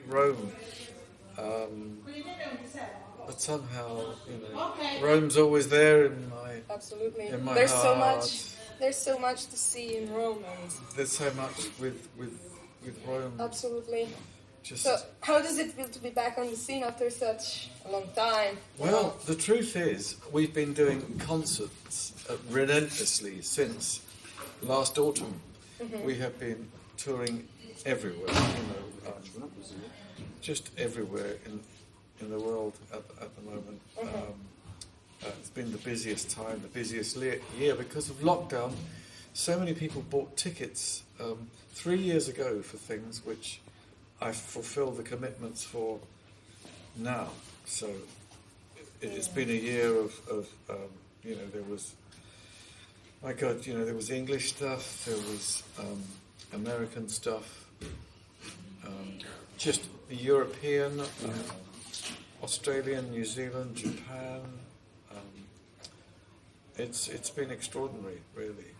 Rome, but somehow, Rome's always there in my Absolutely. in my There's heart. so much. There's so much to see in Rome, and There's so much with Rome. absolutely. Just So, how does it feel to be back on the scene after such a long time? well, the truth is, we've been doing concerts relentlessly since last autumn. We have been touring everywhere, just everywhere in the world at the moment. It's been the busiest time, the busiest year because of lockdown. So many people bought tickets 3 years ago for things which I fulfill the commitments for now. So it's been a year of there was, my God, there was English stuff, there was American stuff, just European, Australian, New Zealand, Japan. It's been extraordinary, really,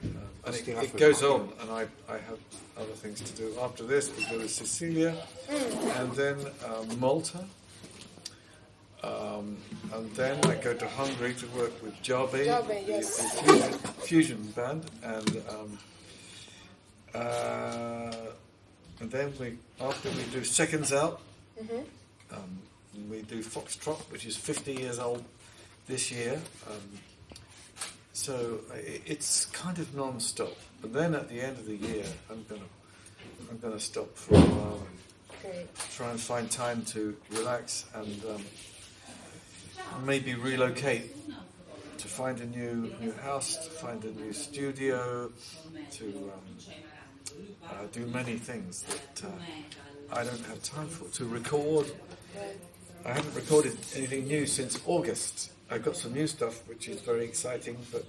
and it goes on. And I have other things to do after this. We go to Sicilia, and then Malta, and then I go to Hungary to work with Jabe, Yes. the fusion band, and then after we do Seconds Out, we do Foxtrot, which is 50 years old this year. So it's kind of non-stop. But then at the end of the year, I'm gonna stop for a while and try and find time to relax and maybe relocate, to find a new house, to find a new studio, to do many things that I don't have time for. To record, I haven't recorded anything new since August. I've got some new stuff which is very exciting, but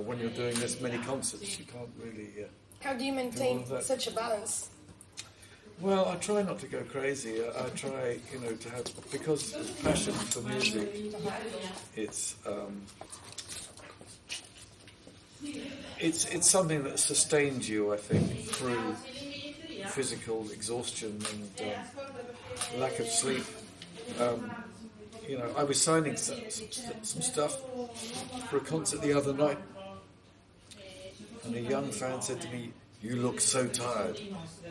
when you're doing this many concerts, you can't really. How do you maintain such a balance? Well, I try not to go crazy. I try, to have, because of passion for music. It's something that sustains you, I think, through physical exhaustion and lack of sleep. I was signing some stuff for a concert the other night, and a young fan said to me, "You look so tired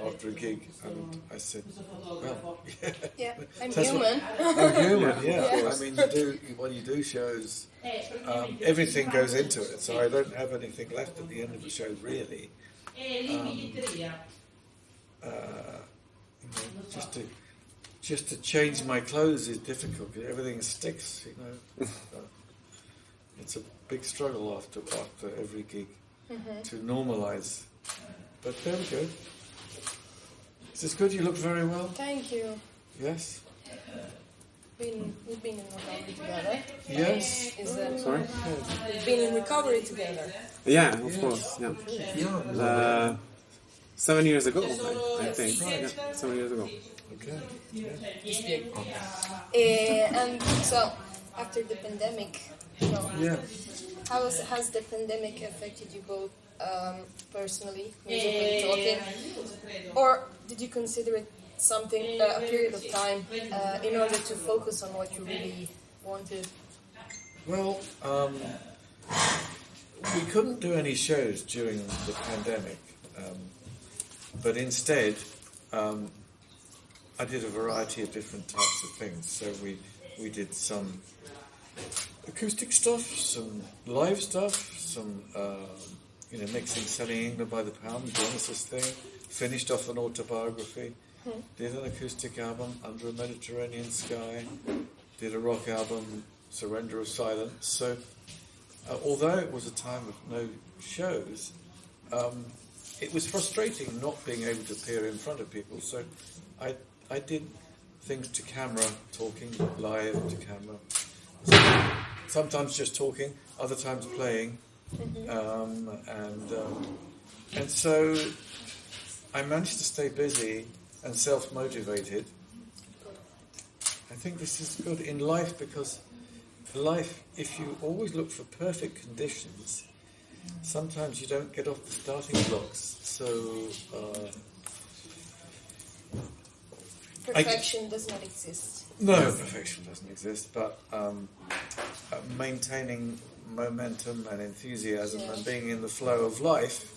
after a gig," and I said, "Well, yeah, I'm human." I'm human, yeah. I mean, when you do shows, everything goes into it, so I don't have anything left at the end of the show, really. Just to change my clothes is difficult because everything sticks, It's a big struggle after every gig to normalise. But there we go. Is this good? You look very well. Thank you. Yes? We've been in recovery together. Yes. Sorry? We've been in recovery together. Yeah, of course. Yeah. 7 years ago, I think. Right. Yeah, 7 years ago. Okay. And so, after the pandemic, how has the pandemic affected you both personally, musically talking, or did you consider it something, a period of time, in order to focus on what you really wanted? Well, we couldn't do any shows during the pandemic, but instead, I did a variety of different types of things. So we did some acoustic stuff, some live stuff, some mixing Selling England by the Pound, Genesis thing, finished off an autobiography, did an acoustic album, Under a Mediterranean Sky, did a rock album, Surrender of Silence. So although it was a time of no shows, it was frustrating not being able to appear in front of people. So I did things to camera, talking live to camera. Sometimes just talking, other times playing, and so I managed to stay busy and self-motivated. I think this is good in life because life, if you always look for perfect conditions, sometimes you don't get off the starting blocks. So perfection does not exist. No, perfection doesn't exist, but maintaining momentum and enthusiasm and being in the flow of life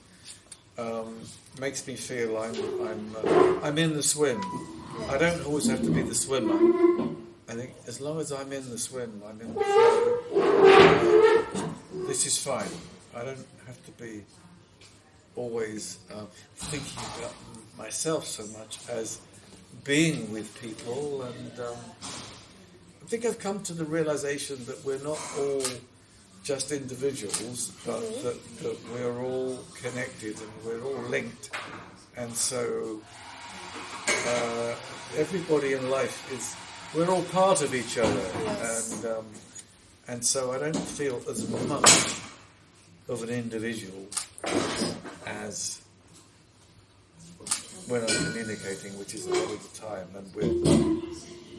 makes me feel I'm in the swim. I don't always have to be the swimmer. I think as long as I'm in the swim, I'm in the flow. This is fine. I don't have to be always thinking about myself so much as being with people, and I think I've come to the realization that we're not all just individuals, but that we're all connected and we're all linked, and so everybody in life we're all part of each other, and so I don't feel as much of an individual as when I'm communicating, which is a lot of the time. And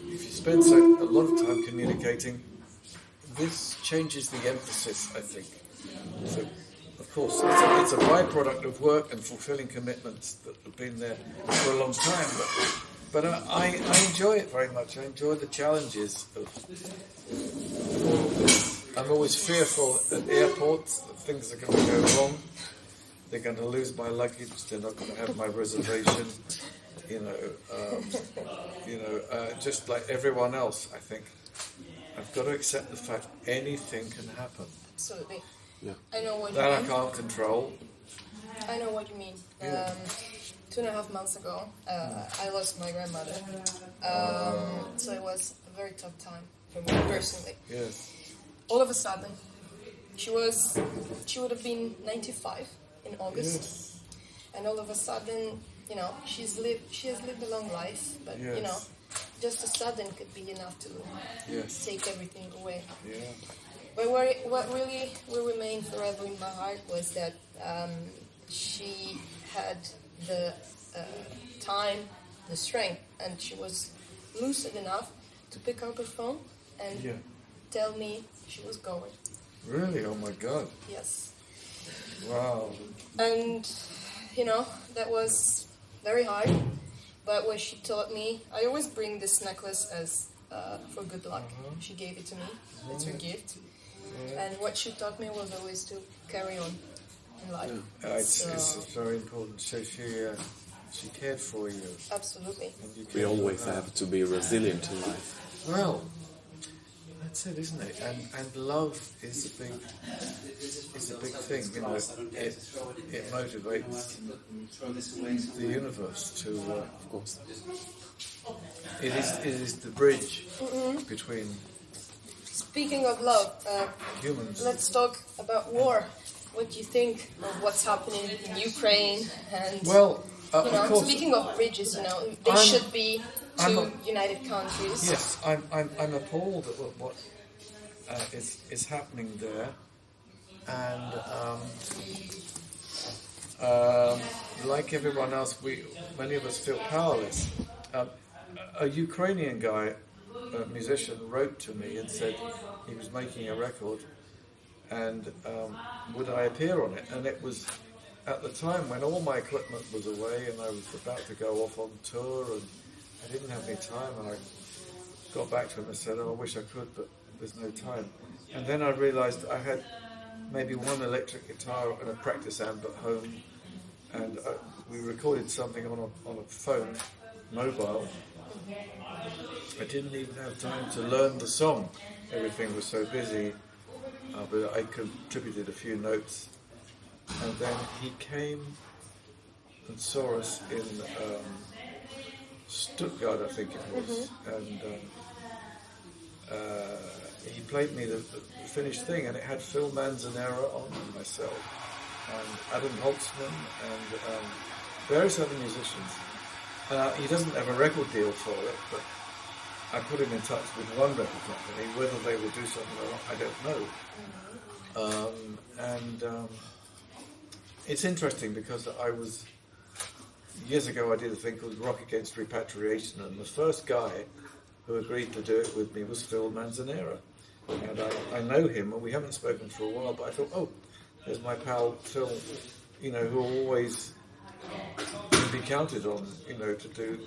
if you spend a lot of time communicating, this changes the emphasis, I think. So, of course, it's a byproduct of work and fulfilling commitments that have been there for a long time. But I enjoy it very much. I enjoy the challenges of all of this. I'm always fearful at airports that things are going to go wrong. They're going to lose my luggage. They're not going to have my reservation. Just like everyone else, I think I've got to accept the fact anything can happen. Absolutely. Yeah. I know what That you I mean. can't control. I know what you mean. 2.5 months ago, I lost my grandmother. So it was a very tough time for me personally. Yes. All of a sudden, she would have been 95 in August, Yes. and all of a sudden, she has lived a long life, but Yes. just a sudden could be enough to take everything away. Yeah. But what really will remain forever in my heart was that she had the time, the strength, and she was lucid enough to pick up her phone and tell me she was going. Really? Oh my God. Yes. Wow. And, that was very hard. But what she taught me, I always bring this necklace as for good luck. She gave it to me. It's her gift. And what she taught me was always to carry on in life. It's very important. So she cared for you. Absolutely. And you We cared always for her. have to be resilient in life. Well, that's it, isn't it? And love is a big thing. It motivates the universe to. Of course. It is the bridge between Speaking of love, humans. let's talk about war. What do you think of what's happening in Ukraine? And Well, of course. speaking of bridges, they should be two united countries. Yes, I'm appalled at what is happening there, and like everyone else, many of us feel powerless. A Ukrainian guy, a musician, wrote to me and said he was making a record, and would I appear on it? And it was at the time when all my equipment was away, and I was about to go off on tour, and I didn't have any time, and I got back to him and said, "Oh, I wish I could, but there's no time." And then I realised I had maybe one electric guitar and a practice amp at home, and we recorded something on a phone, mobile. I didn't even have time to learn the song. Everything was so busy, but I contributed a few notes. And then he came and saw us in Stuttgart, I think it was, and he played me the finished thing, and it had Phil Manzanera on and myself, and Adam Holtzman, and various other musicians. He doesn't have a record deal for it, but I put him in touch with one record company. Whether they will do something or not, I don't know. It's interesting because years ago I did a thing called Rock Against Repatriation, and the first guy who agreed to do it with me was Phil Manzanera. And I know him, and we haven't spoken for a while, but I thought, oh, there's my pal Phil, who always can be counted on, to do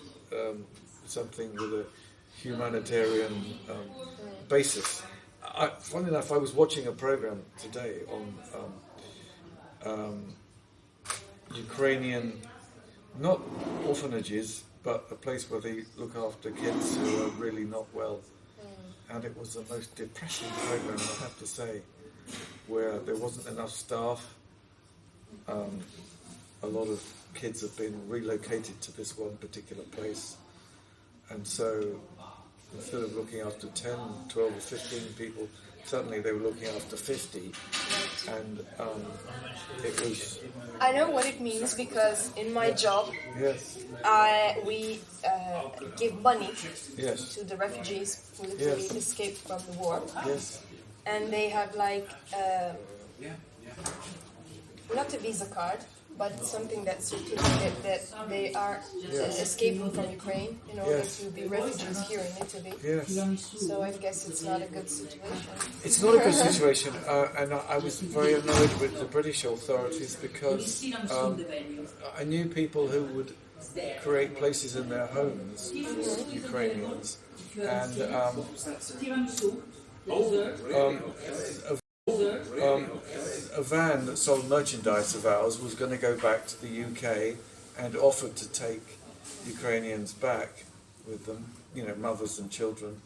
something with a humanitarian basis. Funny enough, I was watching a program today on Ukrainian, not orphanages, but a place where they look after kids who are really not well. And it was the most depressing program, I have to say, where there wasn't enough staff. A lot of kids have been relocated to this one particular place. And so instead of looking after 10, 12 or 15 people, suddenly they were looking after 50. And it was... I know what it means because in my job, Yes. we give money Yes. to the refugees who literally Yes. escaped from the war. Yes. And they have like, not a visa card, but something that's certificate that they are escaping from Ukraine in order Yes. to be refugees here in Italy. Yes. So I guess it's not a good situation. It's not a good situation, and I was very annoyed with the British authorities because I knew people who would create places in their homes for Ukrainians, and a van that sold merchandise of ours was going to go back to the UK and offered to take Ukrainians back with them, mothers and children.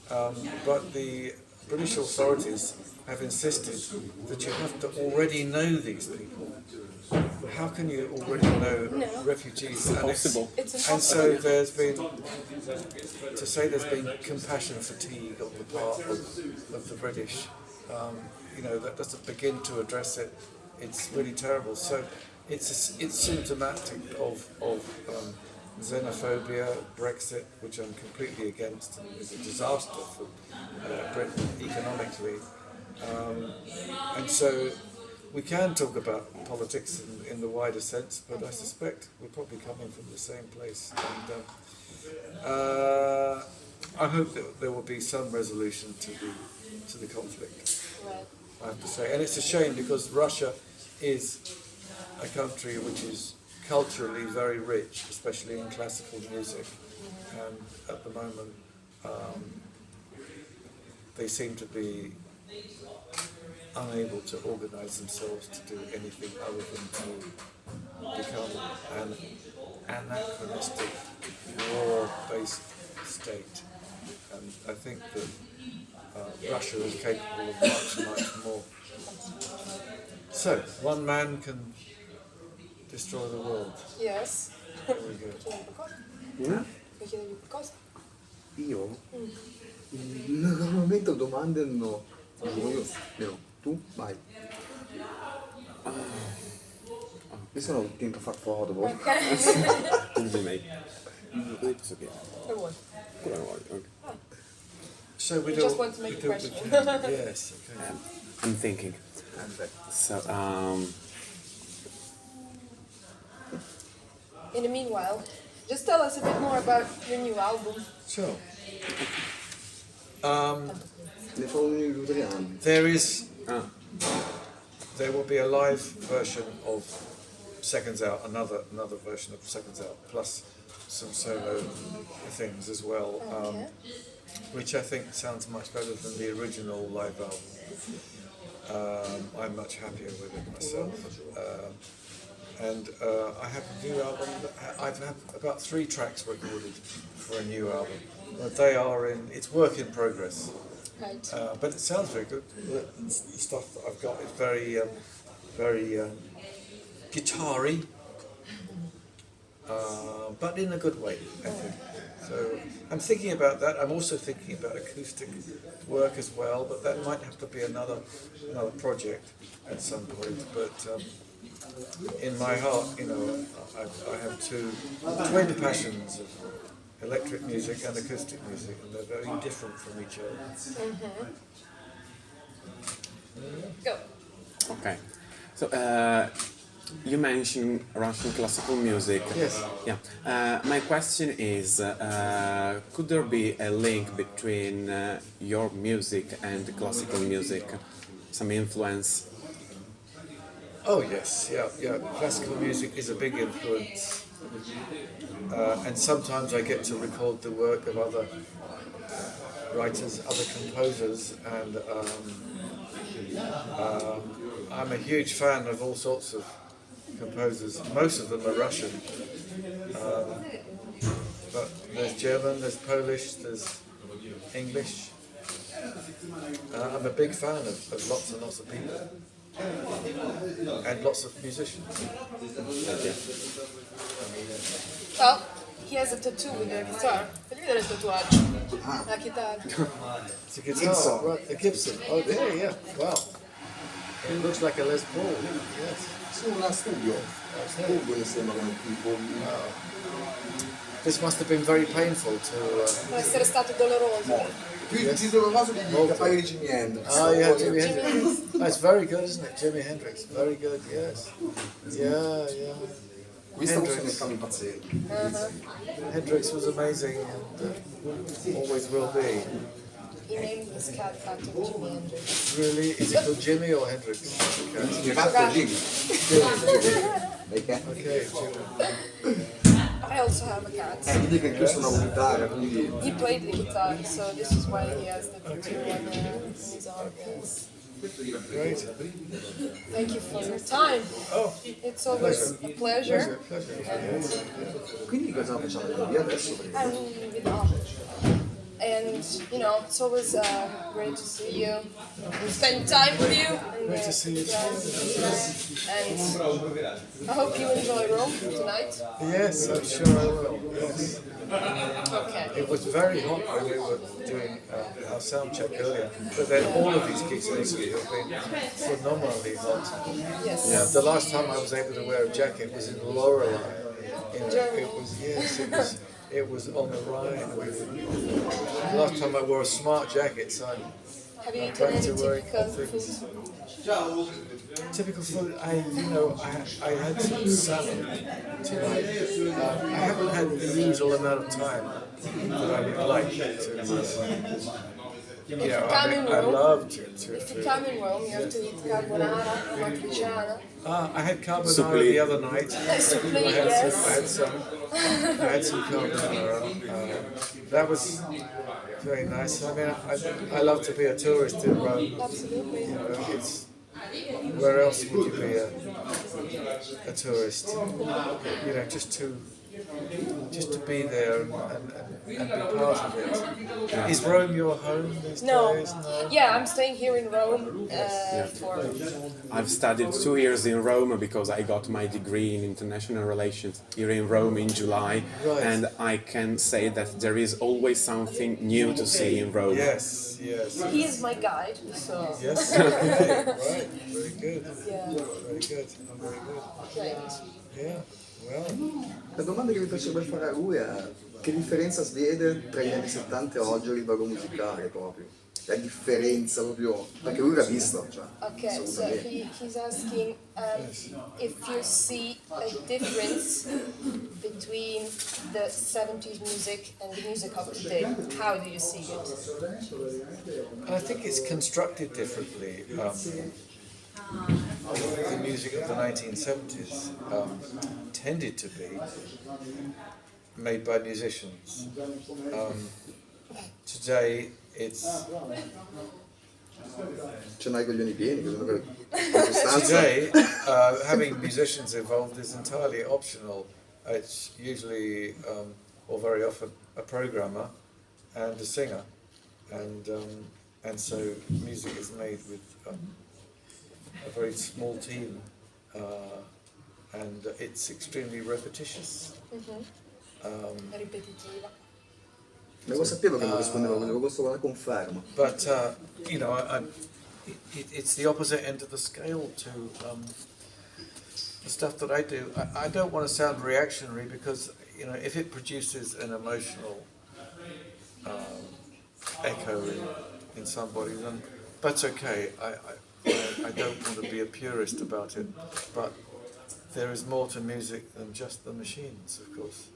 But the British authorities have insisted that you have to already know these people. How can you already know refugees? Impossible. It's impossible. And so there's been compassion fatigue on the part of the British. That doesn't begin to address it. It's really terrible. So it's symptomatic of xenophobia, Brexit, which I'm completely against, and is a disaster for Britain economically. And so we can talk about politics in the wider sense, but I suspect we're probably coming from the same place. And I hope that there will be some resolution to the conflict. Right. I have to say, and it's a shame because Russia is a country which is culturally very rich, especially in classical music, and at the moment they seem to be unable to organize themselves to do anything other than to become an anachronistic war-based state. And I think that Russia is capable of much, much more. So, one man can destroy the world. Yes. Very good. Vuoi chiedergli qualcosa? Io? Normalmente domande no. Tu? Vai. Io sono tinto a far foto. Quindi lei. It's okay. Che vuoi? Quello che voglio, ok. So we You don't. just want to make we a don't question. pretend. Yes. Okay. I'm thinking. So, In the meanwhile, just tell us a bit more about your new album. Sure. Ne fa uno in 2 anni. There will be a live version of Seconds Out, another version of Seconds Out, plus some solo things as well, Okay. which I think sounds much better than the original live album. I'm much happier with it myself. And I have a new album. I've had about 3 tracks recorded for a new album. But they are it's work in progress. Right. But it sounds very good. The stuff that I've got is very guitar-y, but in a good way, I think. So I'm thinking about that. I'm also thinking about acoustic work as well, but that might have to be another project at some point. But in my heart, I have two twin passions of electric music and acoustic music, and they're very different from each other. Go. okay. So, you mentioned Russian classical music. Yes. Yeah. My question is, could there be a link between your music and classical music? Some influence? Oh yes, yeah. Classical music is a big influence, and sometimes I get to record the work of other writers, other composers, and I'm a huge fan of all sorts of composers. Most of them are Russian, but there's German, there's Polish, there's English. I'm a big fan of lots and lots of people and lots of musicians. Well, he has a tattoo with a guitar. Fagli vedere il tatuaggio. La chitarra. It's a guitar, right? A Gibson. Oh, there, yeah. Wow. It looks like a Les Paul. Yes. Una studio. Studio sembra tipo. This must have been very painful to. Può essere stato doloroso. Più il doloroso di capire di Jimi Hendrix. Oh yeah, Jimi Hendrix. That's very good, isn't it? Jimi Hendrix. Very good. Yes. Yeah. Qui stavo sono impazzendo. Hendrix was amazing and always will be. He named his cat after Jimi Hendrix. Really? Is it called Jimmy or Hendrix? Mi fatto Jimmy. Okay, Jimmy. I also have a cat. Quindi che questo è una chitarra, quindi. He played the guitar, so this is why he has the tattoo on his arm. Yes. Great. Thank you for your time. Oh, It's always a pleasure. pleasure. Quindi cosa facciamo qui adesso? And you know, and you know, it's always great to see you, spend time with you, and, Great to see you too. and I hope you enjoy Rome tonight. Yes, I'm sure I will. Yes. Okay. It was very hot when we were doing our sound check earlier, but then all of these gigs lately have been phenomenally hot. Yes. Yeah, the last time I was able to wear a jacket was in Lorelei. It was on the Rhine. Last time I wore a smart jacket, so Have you I'm eaten back any to wearing typical hot food? things. Typical food. I had some salmon tonight. I haven't had the usual amount of time that I would like to. I love to. If you come in Rome, you have to eat carbonara, amatriciana. I had carbonara Suppli. the other night. Suppli, I yes. had some carbonara. That was very nice. I mean, I love to be a tourist in Rome. Absolutely. You know, it's where else would you be a tourist? You know, just to be there and be part of it. Is Rome your home these No. days? No. Yeah, I'm staying here in Rome for. I've studied 2 years in Rome because I got my degree in international relations here in Rome in July, Right. and I can say that there is always something new to see in Rome. Yes. He is my guide, so. Yes. Okay. Right. Very good. Yeah. Very good. Very good. Great. Yeah. Well. La domanda che mi piacerebbe fare a lui è che differenza si vede tra gli anni 70 e oggi a livello musicale proprio? La differenza proprio, perché lui l'ha visto, cioè, Okay, so assolutamente. he's asking if you see a difference between the 70s music and the music of today. How do you see it? I think it's constructed differently. The music of the 1970s tended to be made by musicians. Today, it's Ce n'hai i coglioni pieni, credo che in sostanza. today having musicians involved is entirely optional. It's usually, or very often, a programmer and a singer, and so music is made with a very small team, and it's extremely repetitious. Ripetitiva. Devo sapevo che non rispondeva, volevo questo la conferma. But it's the opposite end of the scale to the stuff that I do. I don't want to sound reactionary because if it produces an emotional echo in somebody, then that's okay. I don't want to be a purist about it, but there is more to music than just the machines, of course.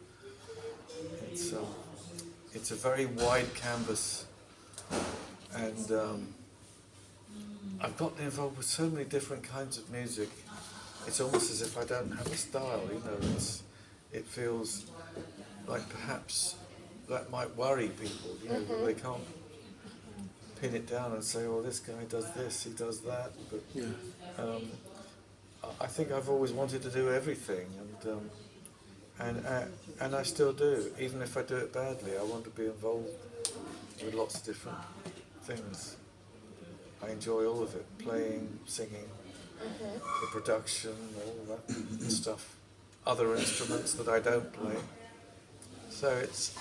It's a very wide canvas, and I've gotten involved with so many different kinds of music it's almost as if I don't have a style. You know, it feels like perhaps that might worry people. You know, that they can't pin it down and say, "Oh, this guy does this, he does that." But I think I've always wanted to do everything, and I still do. Even if I do it badly, I want to be involved with lots of different things. I enjoy all of it: playing, singing, the production, all that stuff. Other instruments that I don't play. So it's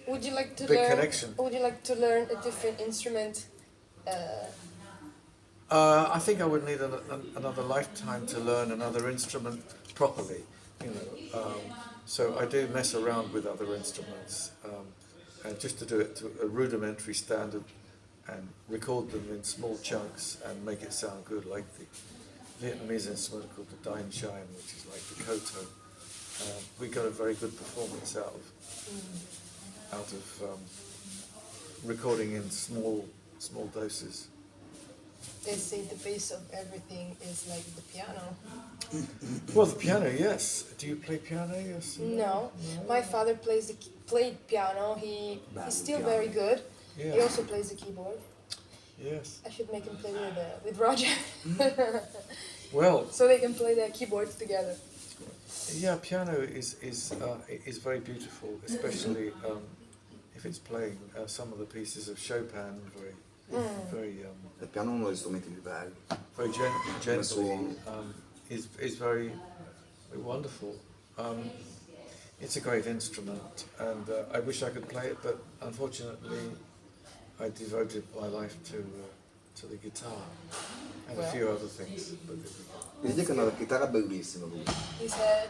Would you like to big learn? connection. Would you like to learn a different instrument? I think I would need another lifetime to learn another instrument properly, you know. So I do mess around with other instruments, and just to do it to a rudimentary standard, and record them in small chunks and make it sound good, like the Vietnamese instrument called the Dine Shine, which is like the koto. We got a very good performance out of recording in small doses. They say the base of everything is like the piano. Well, the piano, yes. Do you play piano? Yes. No, my father played piano. He's still very good. Yeah. He also plays the keyboard. Yes. I should make him play with Roger, Well, so they can play their keyboards together. yeah, piano is very beautiful, especially if it's playing some of the pieces of Chopin very Il piano è uno degli strumenti più belli. very gently suono. is very wonderful. It's a great instrument, and I wish I could play it, but unfortunately, I devoted my life to the guitar and a few other things. But Vedi che ha una chitarra bellissima lui. He said,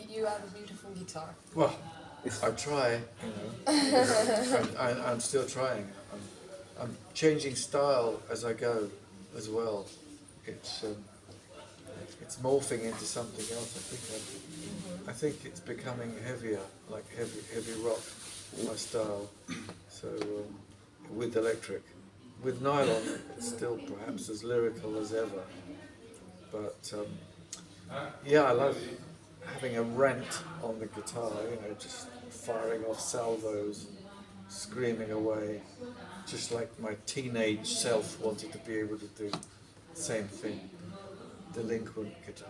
"You have a beautiful guitar." well, I try, you know. I'm still trying. I'm changing style as I go, as well. It's morphing into something else. I think it's becoming heavier, like heavy rock, my style. So with electric, with nylon, it's still perhaps as lyrical as ever. But yeah, I love having a rent on the guitar. You know, just firing off salvos, screaming away, just like my teenage self wanted to be able to do the same thing. Delinquent guitar.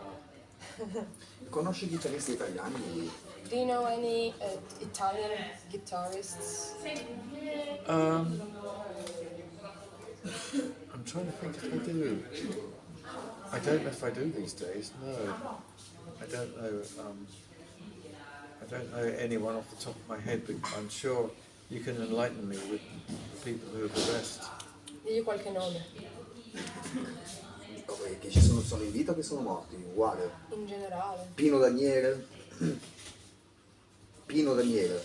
Conosci chitarristi italiani lui? Do you know any Italian guitarists? I'm trying to think if I do. I don't know if I do these days. No, I don't know. I don't know anyone off the top of my head, but I'm sure you can enlighten me with the people who are the best. Digli qualche nome. Che ci sono in vita o che sono morti? Uguale. In generale. Pino Daniele. Pino Daniele.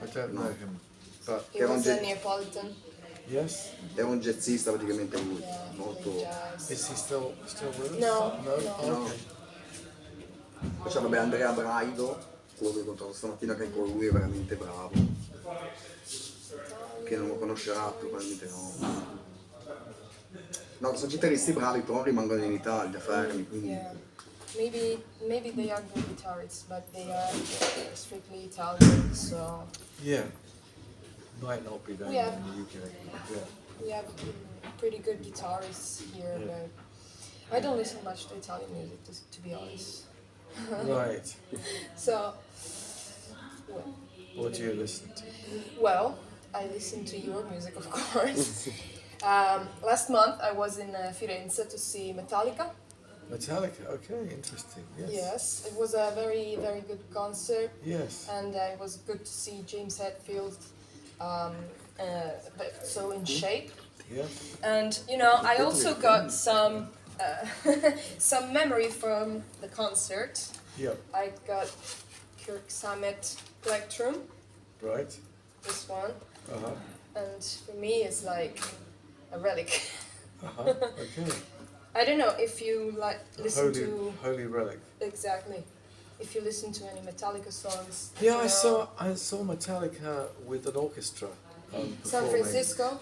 I don't know him, but He was a Neapolitan. yes. Era un jazzista praticamente lui. Yeah, he Molto. played jazz. Is he still with us? No, No. no. Oh, okay. Poi c'è vabbè Andrea Braido, quello che ho incontrato stamattina, che anche lui è veramente bravo. Che non lo conoscerà, probabilmente no. No, sono chitarristi bravi, però rimangono in Italia, fermi, quindi. Yeah. Maybe they are good guitarists, but they are strictly Italian, so Yeah. Might not be there Yeah. in the UK. Yeah. we have pretty good guitarists here, but I don't listen much to Italian music, to be honest. Right. So, What do you listen to? well, I listen to your music, of course. Last month I was in Firenze to see Metallica. Metallica. Okay, interesting. Yes. Yes, it was a very, very good concert, Yes. and it was good to see James Hetfield but so in shape. Yeah. And you know, I also got some some memory from the concert. Yeah. I got Kirk Summit Plectrum, Right. this one, Uh-huh. and for me it's like a relic. Uh-huh. Okay. I don't know if you like listen Holy relic. exactly. If you listen to any Metallica songs. Yeah, you I saw Metallica with an orchestra. San performing. Francisco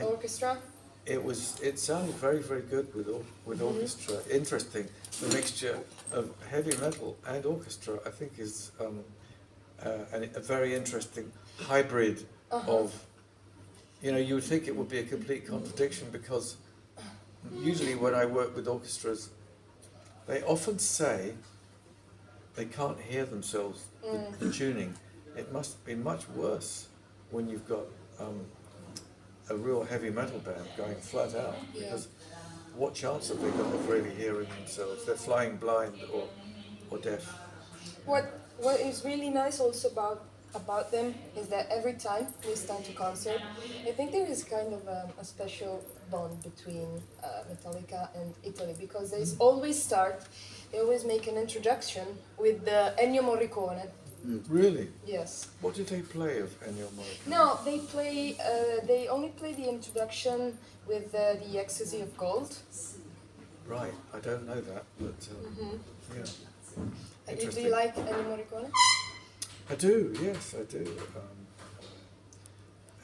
Orchestra. It sounded very, very good with orchestra. Interesting. The mixture of heavy metal and orchestra, I think, is a very interesting hybrid of. You know, you would think it would be a complete contradiction because usually when I work with orchestras, they often say they can't hear themselves, the tuning. It must be much worse when you've got a real heavy metal band going flat out, because what chance have they got of really hearing themselves? They're flying blind or deaf. What is really nice also about them is that every time we stand to concert, I think there is kind of a special bond between Metallica and Italy, because they always make an introduction with the Ennio Morricone. Really? Yes. What did they play of Ennio Morricone? No, they only play the introduction with the Ecstasy of Gold. Right, I don't know that, but yeah. Do Interesting. you like Ennio Morricone? I do, yes, I do.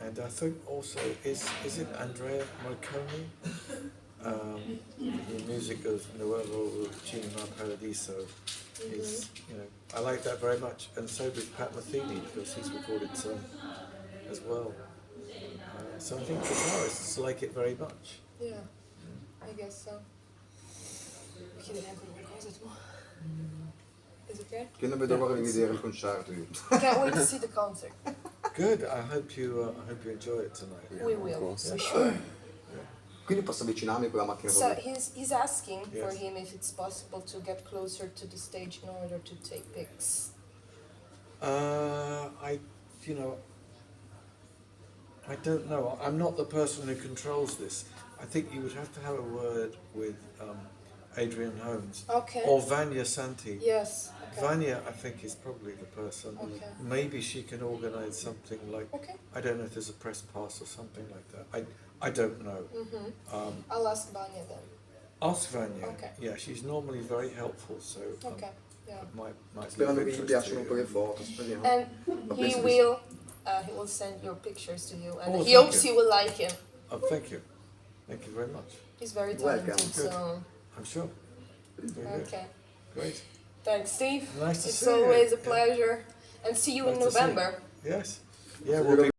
And I think also, is it Andrea Morricone? The music of Nuovo Cinema Paradiso is, you know, I like that very much. And so did Pat Metheny, because he's recorded some as well. So I think guitarists like it very much. Yeah, I guess so. Chiederei ancora qualcosa tu? Is it okay? Che non vedo l'ora di vedere il concerto io. Can't wait to see the concert. Good. I hope you enjoy it tonight. We will, for sure. Quindi posso avvicinarmi con la macchina So così? he's asking for Yes. him if it's possible to get closer to the stage in order to take pics. I don't know. I'm not the person who controls this. I think you would have to have a word with Adrian Holmes Okay. or Vanya Santi. Yes. Okay. Vanya, I think, is probably the person. Okay. Maybe she can organise something like, Okay. I don't know if there's a press pass or something like that. I don't know. I'll ask Vanya then. Ask Vanya. Okay. Yeah, she's normally very helpful, so Okay. Yeah. might be Sperando of che gli interest piacciono to poi le you. foto, speriamo. And Ma he penso di will send your pictures to you, and Oh, he thank hopes you. you will like him. Oh, thank you. Thank you very much. He's very Welcome. talented. So I'm sure. Very good. okay. Great. Thanks, Steve. Nice to it's see you. always a Yeah. pleasure. And see you in Nice to see you. November. Yes. Yeah, we'll be